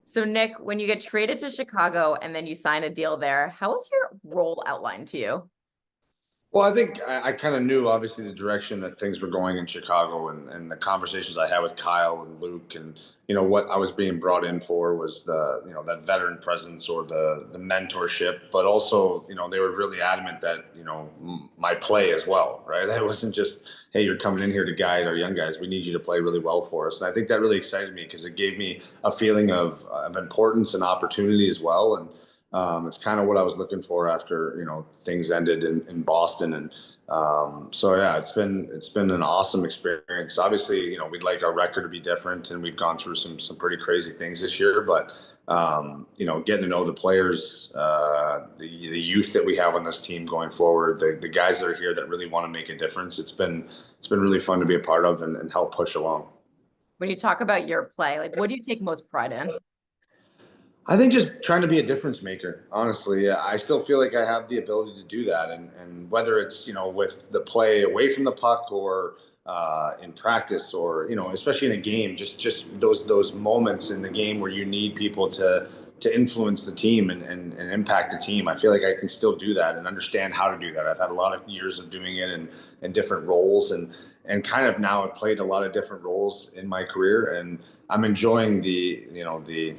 So Nick, when you get traded to Chicago and then you sign a deal there, how was your role outlined to you? Well, I think I kind of knew obviously the direction that things were going in Chicago, and the conversations I had with Kyle and Luke, and what I was being brought in for was the that veteran presence or the mentorship, but also they were really adamant that my play as well, right? It wasn't just, hey, you're coming in here to guide our young guys. We need you to play really well for us, and I think that really excited me because it gave me a feeling of importance and opportunity as well. And it's kind of what I was looking for after things ended in Boston, and so yeah, it's been an awesome experience. Obviously, we'd like our record to be different, and we've gone through some pretty crazy things this year. But getting to know the players, the youth that we have on this team going forward, the guys that are here that really want to make a difference. It's been really fun to be a part of and help push along. When you talk about your play, like what do you take most pride in? I think just trying to be a difference maker. Honestly, I still feel like I have the ability to do that, and whether it's with the play away from the puck or in practice, or especially in a game, just those moments in the game where you need people to influence the team and impact the team. I feel like I can still do that and understand how to do that. I've had a lot of years of doing it in different roles, and kind of now I've played a lot of different roles in my career, and I'm enjoying the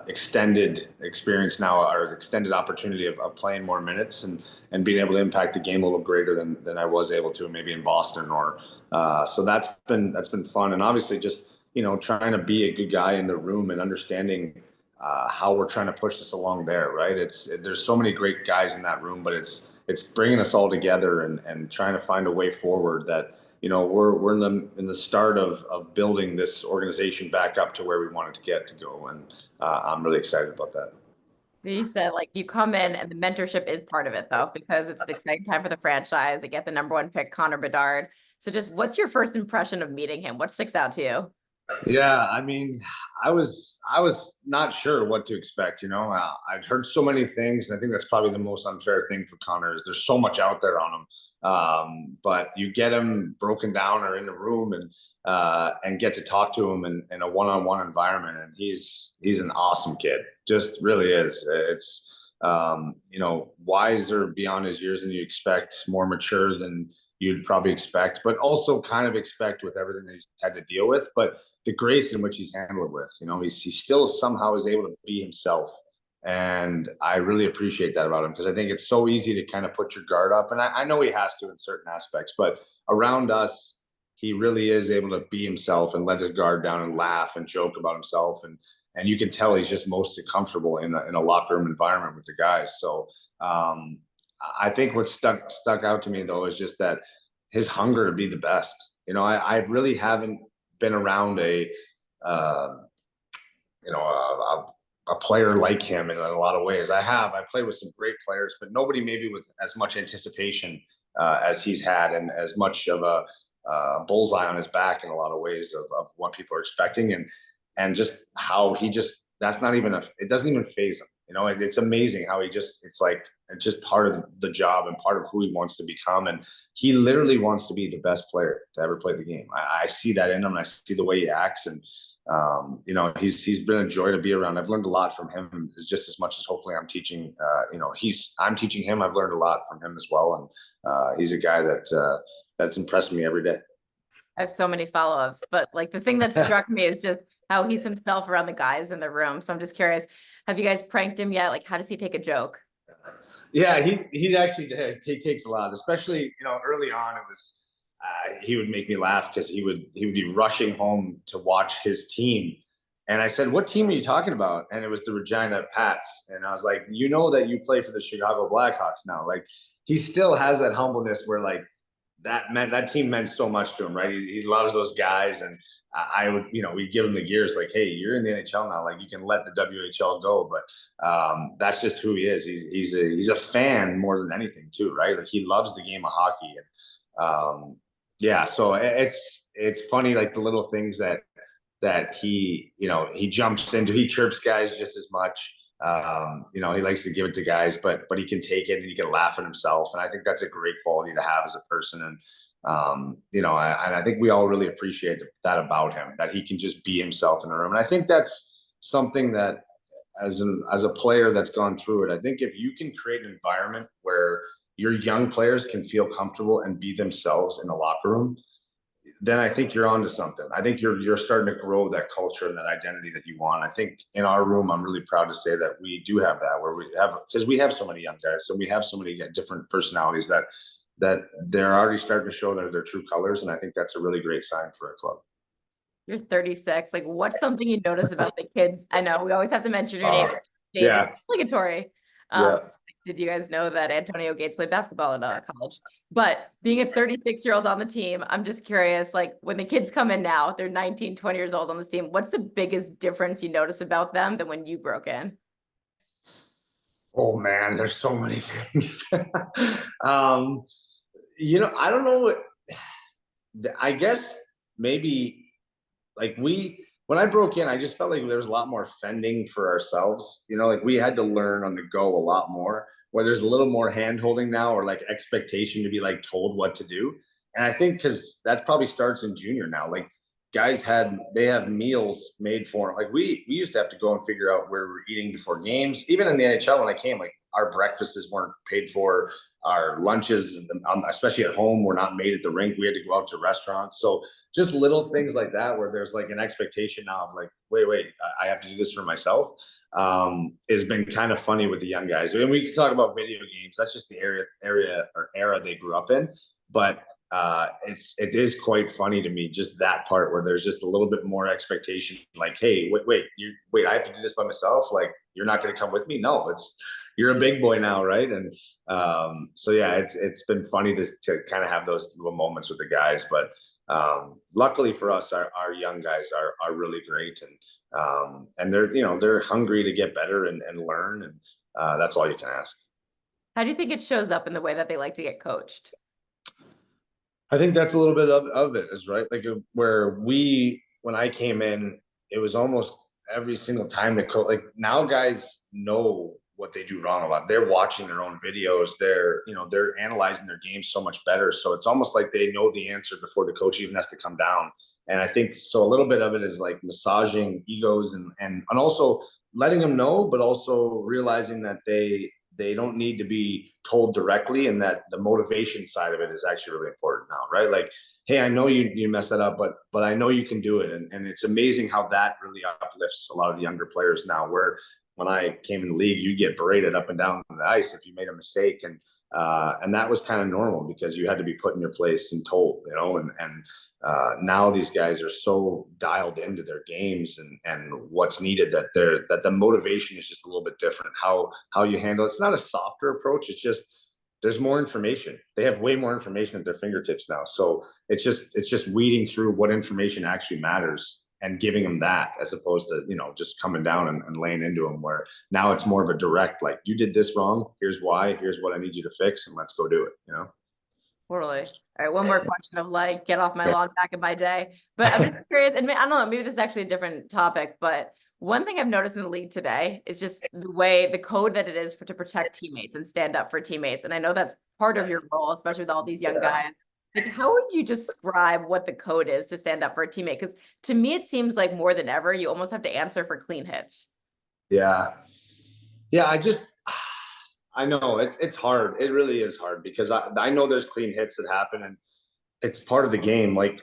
extended experience now, or extended opportunity of playing more minutes and being able to impact the game a little greater than I was able to maybe in Boston, or so that's been fun. And obviously just trying to be a good guy in the room and understanding how we're trying to push this along there, right? There's so many great guys in that room, but it's bringing us all together and trying to find a way forward that we're in the start of building this organization back up to where we want it to get to go, and I'm really excited about that. You said like you come in and the mentorship is part of it though, because it's an exciting time for the franchise. They get the number one pick, Connor Bedard. So just what's your first impression of meeting him? What sticks out to you? Yeah, I mean, I was not sure what to expect. I'd heard so many things. And I think that's probably the most unfair thing for Connor is there's so much out there on him. But you get him broken down or in a room and get to talk to him in a one-on-one environment, and he's an awesome kid. Just really is. It's wiser beyond his years than you expect, more mature than you'd probably expect, but also kind of expect with everything that he's had to deal with. But the grace in which he's handled with, he still somehow is able to be himself. And I really appreciate that about him, because I think it's so easy to kind of put your guard up. And I know he has to in certain aspects, but around us, he really is able to be himself and let his guard down and laugh and joke about himself. And you can tell he's just mostly comfortable in a locker room environment with the guys. So I think what stuck out to me though is just that his hunger to be the best. I really haven't been around uh, a player like him in a lot of ways. I played with some great players, but nobody maybe with as much anticipation as he's had, and as much of a bullseye on his back in a lot of ways of what people are expecting, and just how that's not even it doesn't even phase him. It's amazing how it's like it's just part of the job and part of who he wants to become. And he literally wants to be the best player to ever play the game. I see that in him, and I see the way he acts. And, he's been a joy to be around. I've learned a lot from him, just as much as hopefully I'm teaching, I'm teaching him. I've learned a lot from him as well. And he's a guy that's impressed me every day. I have so many follow-ups, but like the thing that struck me is just how he's himself around the guys in the room. So I'm just curious, have you guys pranked him yet? Like, how does he take a joke? Yeah, he actually he takes a lot, especially early on. It was he would make me laugh because he would be rushing home to watch his team, and I said, "What team are you talking about?" And it was the Regina Pats, and I was like, that you play for the Chicago Blackhawks now." Like, he still has that humbleness where like that team meant so much to him, right? He loves those guys, and I would, we'd give him the gears, like, hey, you're in the NHL now, like you can let the WHL go, but that's just who he is. He's a fan more than anything, too, right? Like he loves the game of hockey, and yeah, so it's funny, like the little things that he jumps into. He chirps guys just as much. He likes to give it to guys, but he can take it and he can laugh at himself. And I think that's a great quality to have as a person. And, I think we all really appreciate that about him, that he can just be himself in the room. And I think that's something that as a player that's gone through it, I think if you can create an environment where your young players can feel comfortable and be themselves in the locker room, then I think you're onto something. I think you're starting to grow that culture and that identity that you want. I think in our room, I'm really proud to say that we do have that, where we have, because we have so many young guys, so we have so many different personalities that they're already starting to show their true colors, and I think that's a really great sign for a club. You're 36. Like, what's something you notice about the kids? I know we always have to mention your name. Yeah. It's obligatory. Yeah. Did you guys know that Antonio Gates played basketball in college? But being a 36-year-old on the team, I'm just curious, like when the kids come in now, they're 19, 20 years old on this team. What's the biggest difference you notice about them than when you broke in? Oh man, there's so many things. I don't know what, I guess maybe like when I broke in, I just felt like there was a lot more fending for ourselves. Like we had to learn on the go a lot more, where there's a little more hand holding now, or like expectation to be like told what to do. And I think because that probably starts in junior now. Like guys they have meals made for them. Like we used to have to go and figure out where we're eating before games. Even in the NHL when I came, like our breakfasts weren't paid for. Our lunches, especially at home, were not made at the rink. We had to go out to restaurants. So just little things like that, where there's like an expectation now of like, wait, I have to do this for myself. Has been kind of funny with the young guys. And we can talk about video games. That's just the era they grew up in. But it is quite funny to me, just that part where there's just a little bit more expectation. Like, hey, wait, I have to do this by myself. Like, you're not going to come with me? No, you're a big boy now, right? And so yeah, it's been funny to kind of have those little moments with the guys. But luckily for us, our young guys are really great, and they're hungry to get better and learn, and that's all you can ask. How do you think it shows up in the way that they like to get coached? I think that's a little bit of it, is right. Like when I came in, it was almost every single time the coach, like now guys know what they do wrong a lot. They're watching their own videos. They're analyzing their games so much better. So it's almost like they know the answer before the coach even has to come down. And I think so a little bit of it is like massaging egos and also letting them know, but also realizing that they don't need to be told directly, and that the motivation side of it is actually really important now, right? Like, hey, I know you messed that up, but I know you can do it. And it's amazing how that really uplifts a lot of the younger players now, where when I came in the league, you get berated up and down the ice if you made a mistake. And that was kind of normal because you had to be put in your place and told, and now these guys are so dialed into their games and what's needed that the motivation is just a little bit different. How you handle it. It's not a softer approach. It's just there's more information. They have way more information at their fingertips now. So it's just weeding through what information actually matters and giving them that, as opposed to just coming down and laying into them, where now it's more of a direct, like, you did this wrong, here's why, here's what I need you to fix, and let's go do it. Totally. All right, one more question of like, get off my lawn back in my day. But I'm just curious, and I don't know, maybe this is actually a different topic, but one thing I've noticed in the league today is just the code that it is to protect teammates and stand up for teammates. And I know that's part of your role, especially with all these young guys. Like, how would you describe what the code is to stand up for a teammate? Because to me, it seems like more than ever, you almost have to answer for clean hits. Yeah. I know it's hard. It really is hard because I know there's clean hits that happen, and it's part of the game. Like,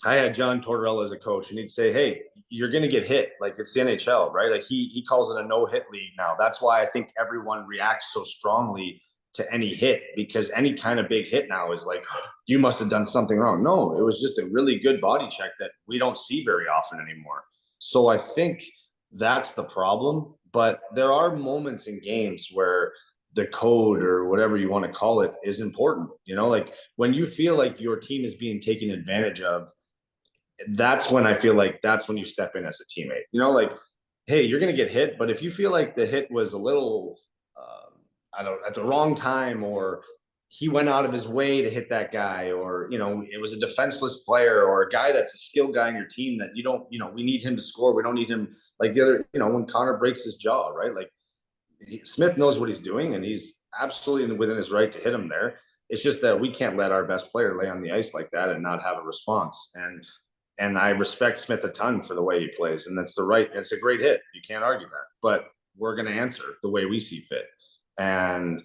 I had John Tortorella as a coach, and he'd say, hey, you're going to get hit. Like, it's the NHL, right? Like he calls it a no-hit league now. That's why I think everyone reacts so strongly to any hit, because any kind of big hit now is like, you must have done something wrong. No, it was just a really good body check that we don't see very often anymore. So I think that's the problem. But there are moments in games where the code, or whatever you want to call it, is important. Like when you feel like your team is being taken advantage of, that's when I feel like that's when you step in as a teammate. Like, hey, you're going to get hit, but if you feel like the hit was a little, at the wrong time, or he went out of his way to hit that guy, or, it was a defenseless player or a guy that's a skilled guy in your team that you don't, we need him to score. We don't need him, like the other, when Connor breaks his jaw, right? Like, Smith knows what he's doing, and he's absolutely within his right to hit him there. It's just that we can't let our best player lay on the ice like that and not have a response. And I respect Smith a ton for the way he plays, and it's a great hit. You can't argue that. But we're going to answer the way we see fit. And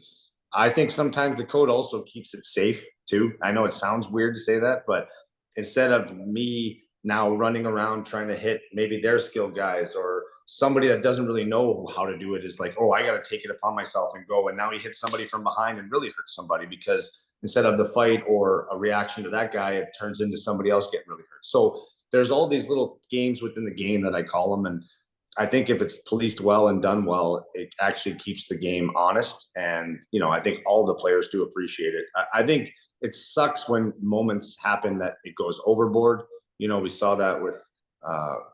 I think sometimes the code also keeps it safe too. I know it sounds weird to say that, but instead of me now running around trying to hit maybe their skilled guys or somebody that doesn't really know how to do it is like, oh, I got to take it upon myself and go. And now he hits somebody from behind and really hurts somebody because instead of the fight or a reaction to that guy, it turns into somebody else getting really hurt. So there's all these little games within the game that I call them. And I think if it's policed well and done well, it actually keeps the game honest. And, I think all the players do appreciate it. I think it sucks when moments happen that it goes overboard. We saw that with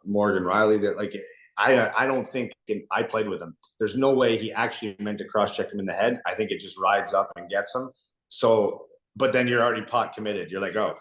Morgan Riley, that like, I don't think I played with him. There's no way he actually meant to cross-check him in the head. I think it just rides up and gets him. So, but then you're already pot committed. You're like, oh,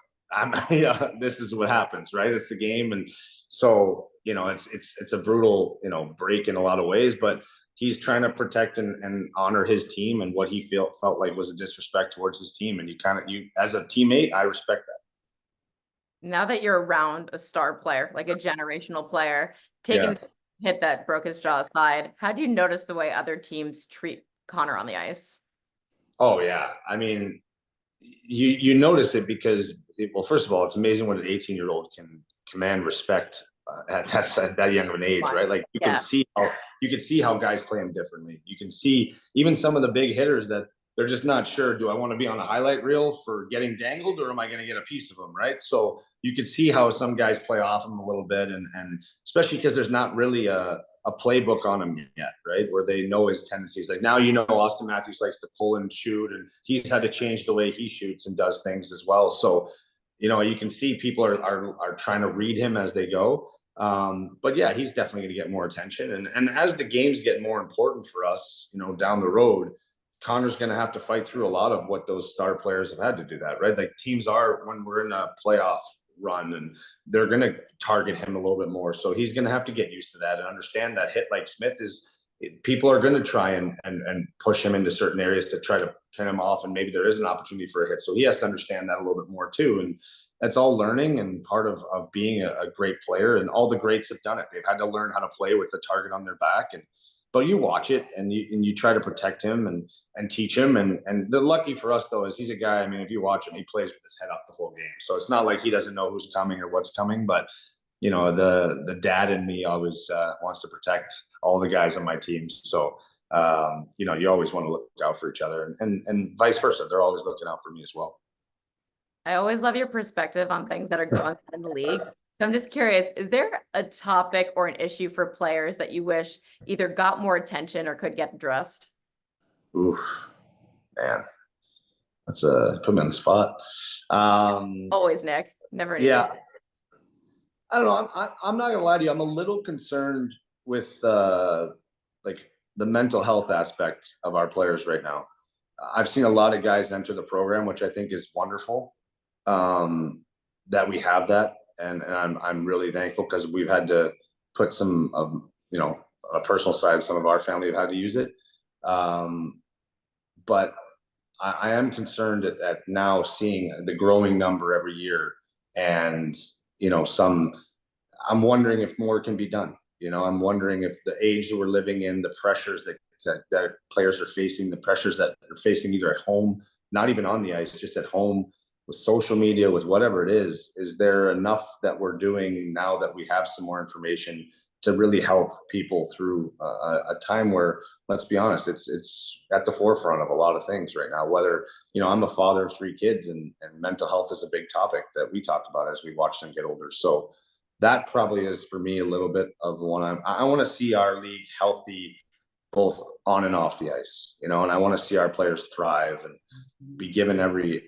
this is what happens, right? It's the game. And so, it's a brutal, break in a lot of ways, but he's trying to protect and honor his team and what he felt like was a disrespect towards his team. And you as a teammate, I respect that. Now that you're around a star player, like a generational player, taking the hit that broke his jaw aside, how do you notice the way other teams treat Connor on the ice? Oh yeah. I mean, you notice it because, well, first of all, it's amazing what an 18-year-old can command respect at that young of an age, right? Like you can see how guys play him differently. You can see even some of the big hitters that they're just not sure. Do I want to be on a highlight reel for getting dangled, or am I going to get a piece of them, right? So you can see how some guys play off him a little bit, and especially because there's not really a playbook on him yet, right? Where they know his tendencies. Like now, Austin Matthews likes to pull and shoot, and he's had to change the way he shoots and does things as well. So, you can see people are trying to read him as they go. But yeah, he's definitely going to get more attention. And as the games get more important for us, down the road, Connor's going to have to fight through a lot of what those star players have had to do that, right? Like teams are, when we're in a playoff run, and they're going to target him a little bit more. So he's going to have to get used to that and understand that hit like Smith people are going to try and push him into certain areas to try to pin him off. And maybe there is an opportunity for a hit. So he has to understand that a little bit more too. And that's all learning and part of being a great player. And all the greats have done it. They've had to learn how to play with the target on their back. But you watch it and you try to protect him and teach him. And the lucky for us though is he's a guy. I mean, if you watch him, he plays with his head up the whole game. So it's not like he doesn't know who's coming or what's coming. But the dad in me always wants to protect all the guys on my team. So you always want to look out for each other, and vice versa. They're always looking out for me as well. I always love your perspective on things that are going on in the league. So I'm just curious, is there a topic or an issue for players that you wish either got more attention or could get addressed? Oof, man. That's put me on the spot. Always, Nick. Never. Yeah. I don't know. I'm not gonna lie to you. I'm a little concerned with like the mental health aspect of our players right now. I've seen a lot of guys enter the program, which I think is wonderful. That we have that, and I'm really thankful because we've had to put some on a personal side. Some of our family have had to use it, but I am concerned at now seeing the growing number every year, and I'm wondering if more can be done. I'm wondering if the age that we're living in, the pressures that players are facing, the pressures that they're facing either at home, not even on the ice, just at home with social media, with whatever it is there enough that we're doing now that we have some more information to really help people through a time where, let's be honest, it's at the forefront of a lot of things right now. Whether, I'm a father of 3 kids, and mental health is a big topic that we talk about as we watch them get older. So that probably is for me a little bit of the one I want to see our league healthy, both on and off the ice, and I want to see our players thrive and be given every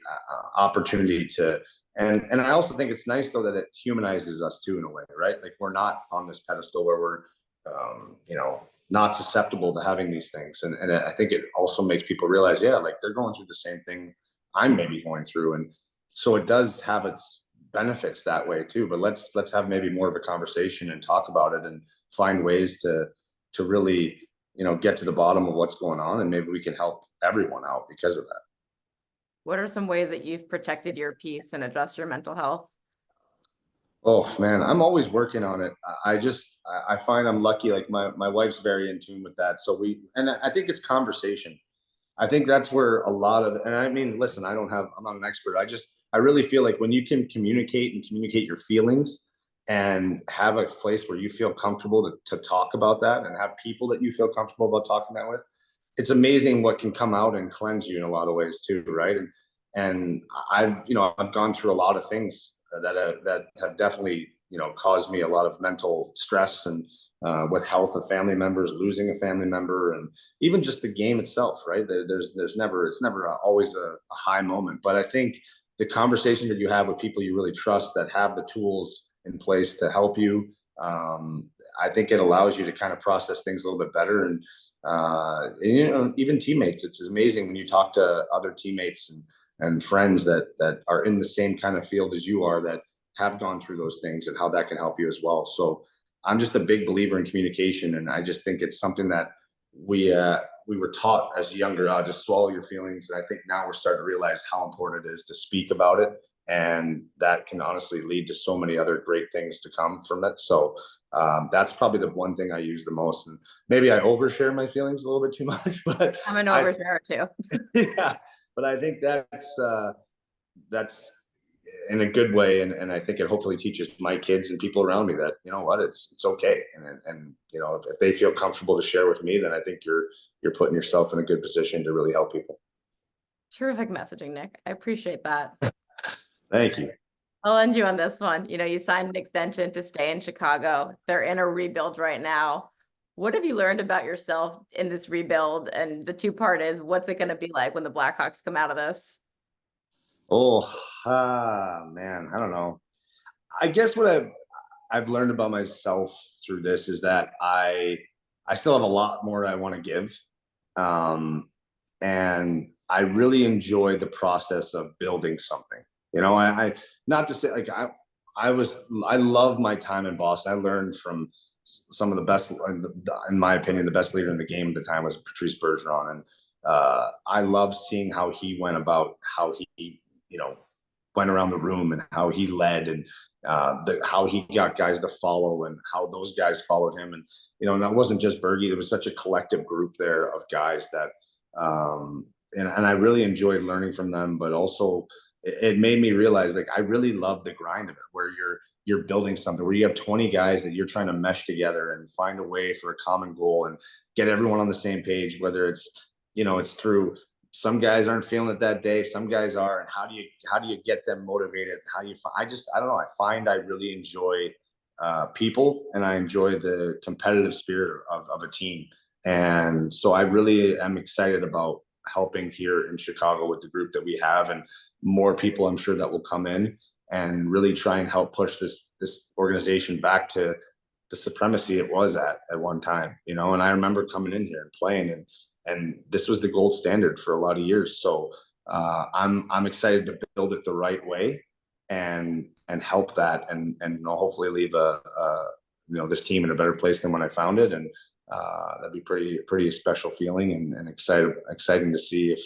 opportunity to. And I also think it's nice though that it humanizes us too in a way, right? Like we're not on this pedestal where we're, not susceptible to having these things. And I think it also makes people realize, yeah, like they're going through the same thing I'm maybe going through. And so it does have its benefits that way too. But let's have maybe more of a conversation and talk about it and find ways to really, get to the bottom of what's going on. And maybe we can help everyone out because of that. What are some ways that you've protected your peace and addressed your mental health? Oh man, I'm always working on it. I find I'm lucky. Like my wife's very in tune with that. So and I think it's conversation. I think that's where a lot of, and I mean, listen, I'm not an expert. I really feel like when you can communicate your feelings and have a place where you feel comfortable to talk about that and have people that you feel comfortable about talking that with, it's amazing what can come out and cleanse you in a lot of ways too. Right. And I've gone through a lot of things that have definitely, caused me a lot of mental stress and with health of family members, losing a family member, and even just the game itself, right? It's never always a high moment. But I think the conversation that you have with people you really trust that have the tools in place to help you, I think it allows you to kind of process things a little bit better. And even teammates, it's amazing when you talk to other teammates and friends that are in the same kind of field as you are, that have gone through those things, and how that can help you as well. So I'm just a big believer in communication, and I just think it's something that we were taught as younger, just swallow your feelings. And I think now we're starting to realize how important it is to speak about it, and that can honestly lead to so many other great things to come from it. So that's probably the one thing I use the most. And maybe I overshare my feelings a little bit too much, but I'm an overshare too. yeah, but I think that's in a good way, and I think it hopefully teaches my kids and people around me that, you know what, it's okay, and if they feel comfortable to share with me, then I think you're putting yourself in a good position to really help people. Terrific messaging, Nick. I appreciate that. Thank you. I'll end you on this one. You signed an extension to stay in Chicago. They're in a rebuild right now. What have you learned about yourself in this rebuild? And the two-part is, what's it going to be like when the Blackhawks come out of this? Oh, man, I don't know. I guess what I've learned about myself through this is that I still have a lot more I want to give, um, and I really enjoy the process of building something. I not to say like I love my time in Boston. I learned from some of the best, in my opinion, the best leader in the game at the time was Patrice Bergeron, and I love seeing how he went about, how he went around the room, and how he led, and how he got guys to follow, and how those guys followed him. And that wasn't just Bergie. There was such a collective group there of guys that, and I really enjoyed learning from them. But also, it made me realize, like, I really love the grind of it, where you're building something where you have 20 guys that you're trying to mesh together and find a way for a common goal and get everyone on the same page, whether it's through, some guys aren't feeling it that day, some guys are, and how do you get them motivated? I don't know, I really enjoy people, and I enjoy the competitive spirit of a team. And so I really am excited about helping here in Chicago with the group that we have, and more people I'm sure that will come in and really try and help push this organization back to the supremacy it was at one time. And I remember coming in here and playing, and this was the gold standard for a lot of years. So I'm excited to build it the right way, and help that, and hopefully leave this team in a better place than when I found it. And that'd be pretty special feeling, and exciting to see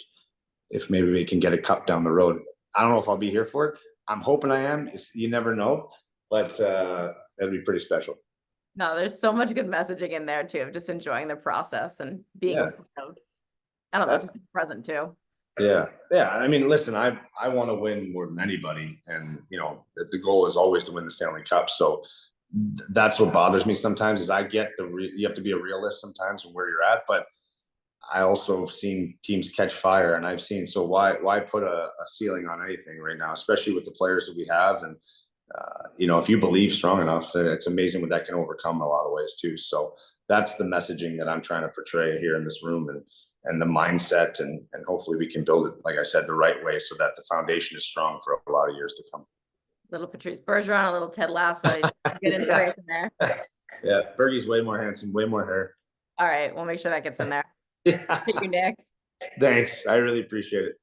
if maybe we can get a cup down the road. I don't know if I'll be here for it. I'm hoping I am. You never know, but that'd be pretty special. No, there's so much good messaging in there too, of just enjoying the process and being, Yeah. I don't know, just be present too. Yeah. I mean, listen, I want to win more than anybody, and the goal is always to win the Stanley Cup. So that's what bothers me sometimes, is you have to be a realist sometimes of where you're at, but I also have seen teams catch fire, and I've seen, so why put a ceiling on anything right now, especially with the players that we have. And if you believe strong enough, it's amazing what that can overcome in a lot of ways too. So that's the messaging that I'm trying to portray here in this room, and the mindset, and hopefully we can build it, like I said, the right way, so that the foundation is strong for a lot of years to come. Little Patrice Bergeron, a little Ted Lasso, good inspiration there. Yeah, Bergie's way more handsome, way more hair. All right, we'll make sure that gets in there. Yeah. Thank you, Nick. Thanks, I really appreciate it.